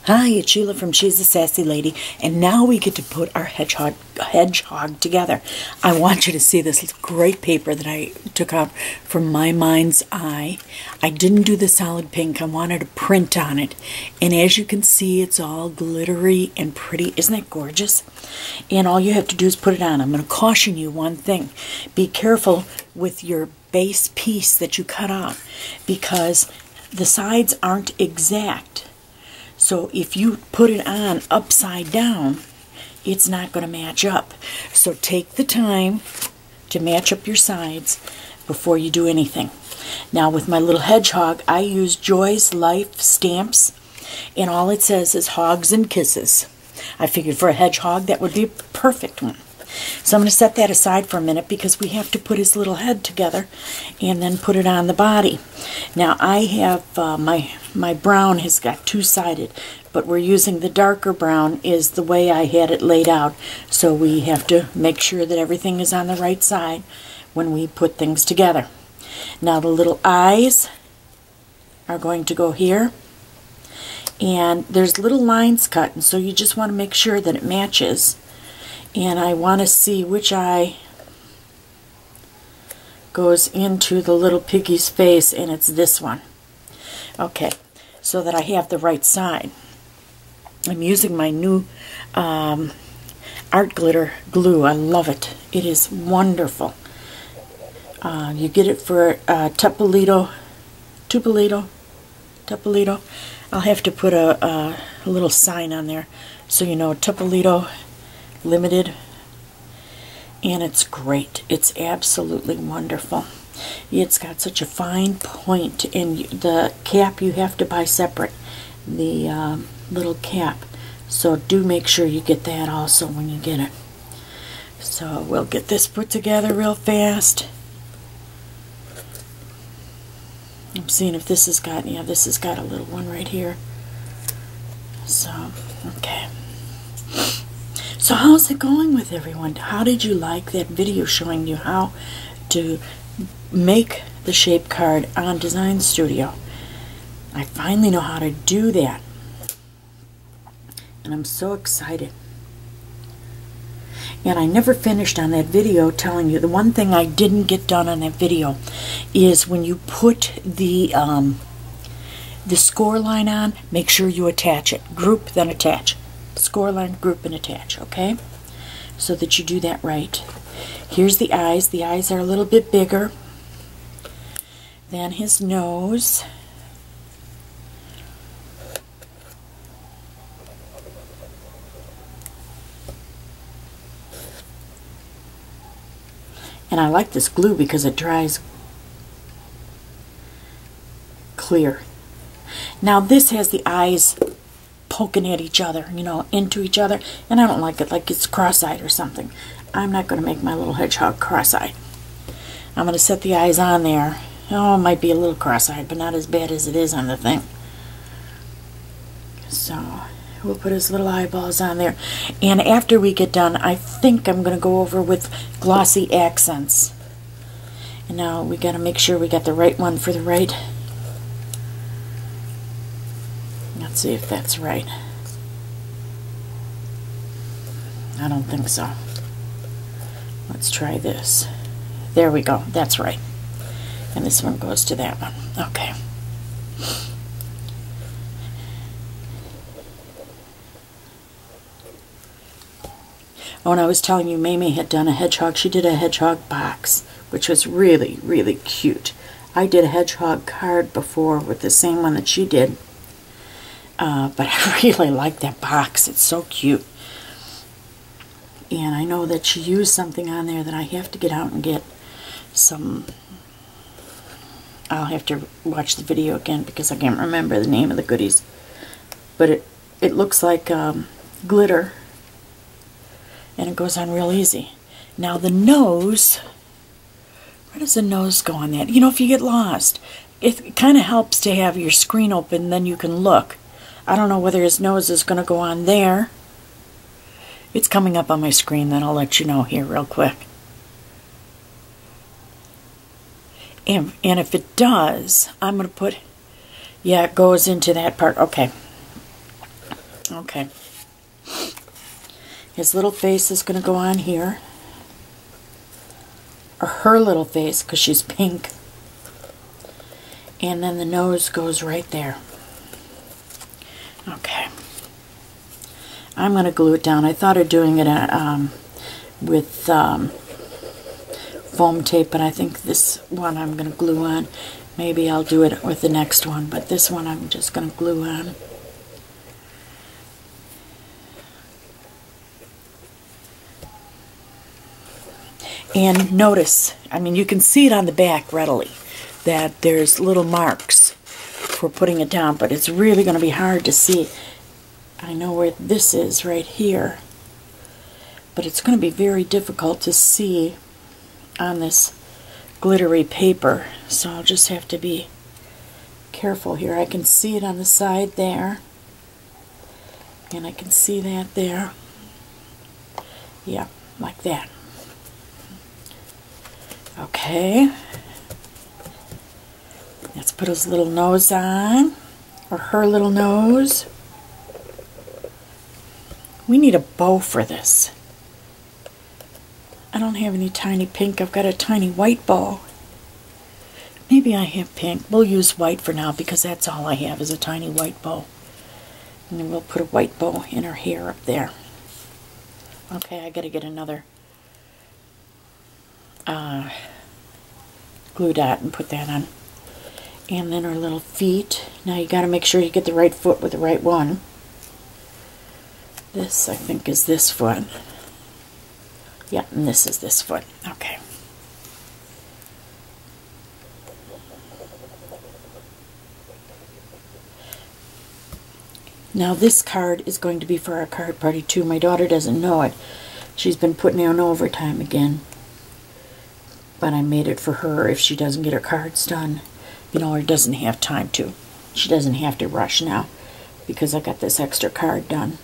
Hi, it's Sheila from She's a Sassy Lady, and now we get to put our hedgehog together. I want you to see this great paper that I took out from My Mind's Eye. I didn't do the solid pink. I wanted to print on it, and as you can see, it's all glittery and pretty. Isn't that gorgeous? And all you have to do is put it on. I'm going to caution you one thing. Be careful with your base piece that you cut out, because the sides aren't exact. So if you put it on upside down, it's not going to match up. So take the time to match up your sides before you do anything. Now with my little hedgehog, I use Joy's Life stamps, and all it says is hogs and kisses. I figured for a hedgehog that would be a perfect one. So I'm going to set that aside for a minute because we have to put his little head together and then put it on the body. Now I have my brown has got two-sided, but we're using the darker brown is the way I had it laid out. So we have to make sure that everything is on the right side when we put things together. Now the little eyes are going to go here, and there's little lines cut, and so you just want to make sure that it matches. And I want to see which eye goes into the little piggy's face, and it's this one. Okay, so that I have the right side. I'm using my new art glitter glue. I love it. It is wonderful. You get it for Tupperito. I'll have to put a little sign on there so you know Tupperito Limited, and it's great. It's absolutely wonderful. It's got such a fine point, and the cap you have to buy separate, the little cap, so do make sure you get that also when you get it. So we'll get this put together real fast. I'm seeing if this has got, yeah, this has got a little one right here. So, okay. So how's it going with everyone? How did you like that video showing you how to make the shape card on Design Studio? I finally know how to do that, and I'm so excited. And I never finished on that video telling you, the one thing I didn't get done on that video is when you put the score line on, make sure you attach it. Group, then attach. Score line, group, and attach, okay? So that you do that right. Here's the eyes. The eyes are a little bit bigger than his nose. And I like this glue because it dries clear. Now this has the eyes poking at each other, you know, into each other, and I don't like it like it's cross-eyed or something. I'm not going to make my little hedgehog cross-eyed. I'm going to set the eyes on there. Oh, it might be a little cross-eyed, but not as bad as it is on the thing. So we'll put his little eyeballs on there, and after we get done, I think I'm going to go over with glossy accents. And now we got to make sure we got the right one for the right. Let's see if that's right. I don't think so. Let's try this. There we go. That's right. And this one goes to that one. Okay. Oh, and I was telling you, Mamie had done a hedgehog. She did a hedgehog box, which was really, really cute. I did a hedgehog card before with the same one that she did. But I really like that box. It's so cute. And I know that she used something on there that I have to get out and get some. I'll have to watch the video again because I can't remember the name of the goodies. But it looks like glitter, and it goes on real easy. Now the nose, where does the nose go on that? You know, if you get lost, it kind of helps to have your screen open, then you can look. I don't know whether his nose is going to go on there. It's coming up on my screen, then I'll let you know here real quick. And if it does, I'm going to put, yeah, it goes into that part. Okay. Okay. His little face is going to go on here. Or her little face, because she's pink. And then the nose goes right there. Okay. I'm going to glue it down. I thought of doing it with foam tape, but I think this one I'm going to glue on. Maybe I'll do it with the next one, but this one I'm just going to glue on. And notice, I mean, you can see it on the back readily, that there's little marks for putting it down, but it's really going to be hard to see. I know where this is right here, but it's going to be very difficult to see on this glittery paper, so I'll just have to be careful here. I can see it on the side there, and I can see that there. Yeah, like that. Okay, let's put his little nose on, or her little nose. We need a bow for this. I don't have any tiny pink. I've got a tiny white bow. Maybe I have pink. We'll use white for now because that's all I have is a tiny white bow. And then we'll put a white bow in her hair up there. Okay, I gotta get another glue dot and put that on. And then her little feet. Now you gotta make sure you get the right foot with the right one. This, I think, is this foot. Yeah, and this is this foot. Okay. Now this card is going to be for our card party too. My daughter doesn't know it. She's been putting in overtime again. But I made it for her if she doesn't get her cards done, you know, or doesn't have time to. She doesn't have to rush now because I got this extra card done.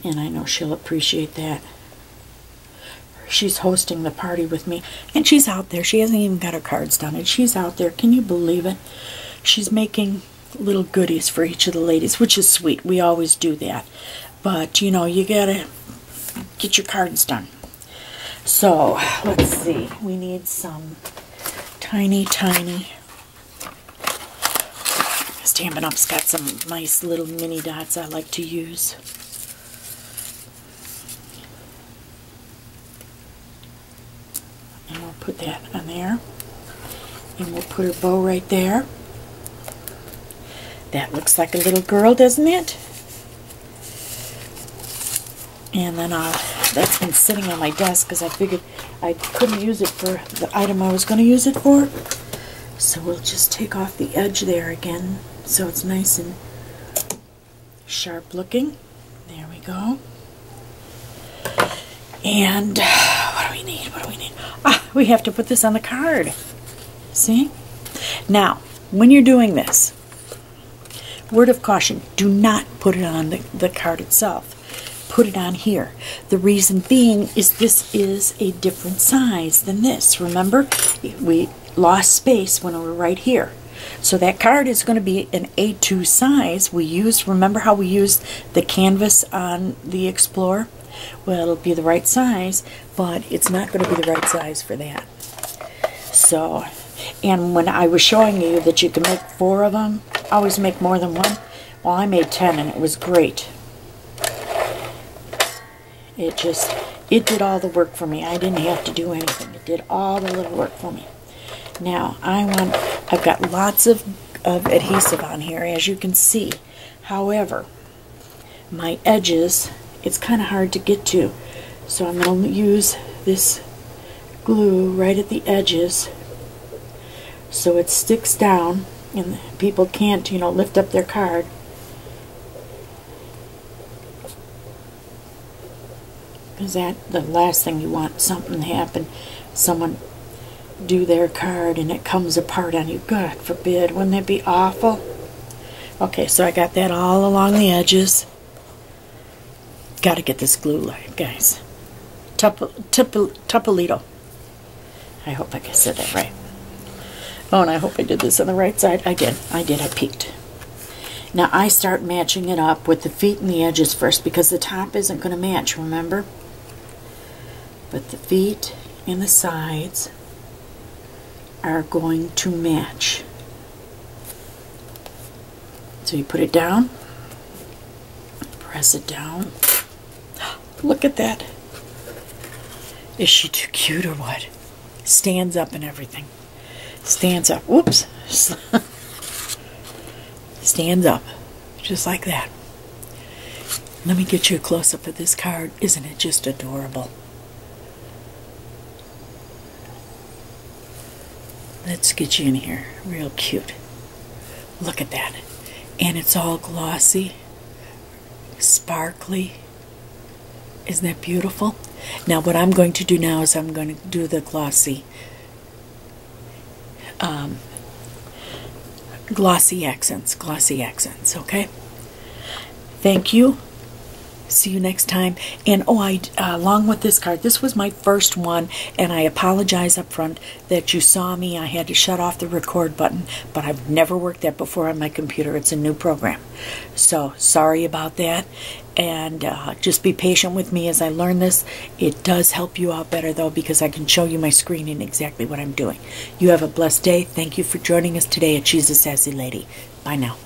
And I know she'll appreciate that. She's hosting the party with me, and she's out there. She hasn't even got her cards done, and she's out there. Can you believe it? She's making little goodies for each of the ladies, which is sweet. We always do that. But, you know, you gotta get your cards done. So, let's see. We need some tiny Stampin' Up's got some nice little mini dots I like to use. And we'll put that on there. And we'll put her bow right there. That looks like a little girl, doesn't it? And then that's been sitting on my desk because I figured I couldn't use it for the item I was going to use it for. So we'll just take off the edge there again so it's nice and sharp looking. There we go. And what do we need? What do we need? Ah, we have to put this on the card. See? Now, when you're doing this, word of caution, do not put it on the card itself. Put it on here. The reason being is this is a different size than this. Remember, we lost space when we were right here. So that card is going to be an A2 size. Remember how we used the canvas on the Explorer? Well, it'll be the right size, but it's not going to be the right size for that. So, and when I was showing you that you can make 4 of them, always make more than one. Well, I made 10 and it was great. It did all the work for me. I didn't have to do anything. It did all the little work for me. Now, I've got lots of adhesive on here, as you can see. However, my edges, it's kind of hard to get to. So I'm going to use this glue right at the edges so it sticks down and people can't, you know, lift up their card. Because that's the last thing you want, something to happen. Someone do their card and it comes apart on you. God forbid. Wouldn't that be awful? Okay, so I got that all along the edges. Got to get this glue line, guys. Tupolito. I hope I said that right. Oh, and I hope I did this on the right side. I did. I peeked. Now I start matching it up with the feet and the edges first because the top isn't going to match, remember? But the feet and the sides are going to match. So you put it down, press it down. Look at that. Is she too cute or what? Stands up and everything. Stands up. Whoops. Stands up. Just like that. Let me get you a close-up of this card. Isn't it just adorable? Let's get you in here. Real cute. Look at that. And it's all glossy, sparkly. Isn't that beautiful? Now what I'm going to do now is I'm going to do the glossy accents, okay? Thank you. See you next time. And along with this card, this was my first one, and I apologize up front that you saw me. I had to shut off the record button, but I've never worked that before on my computer. It's a new program. So, sorry about that. And just be patient with me as I learn this. It does help you out better, though, because I can show you my screen and exactly what I'm doing. You have a blessed day. Thank you for joining us today at She's a Sassy Lady. Bye now.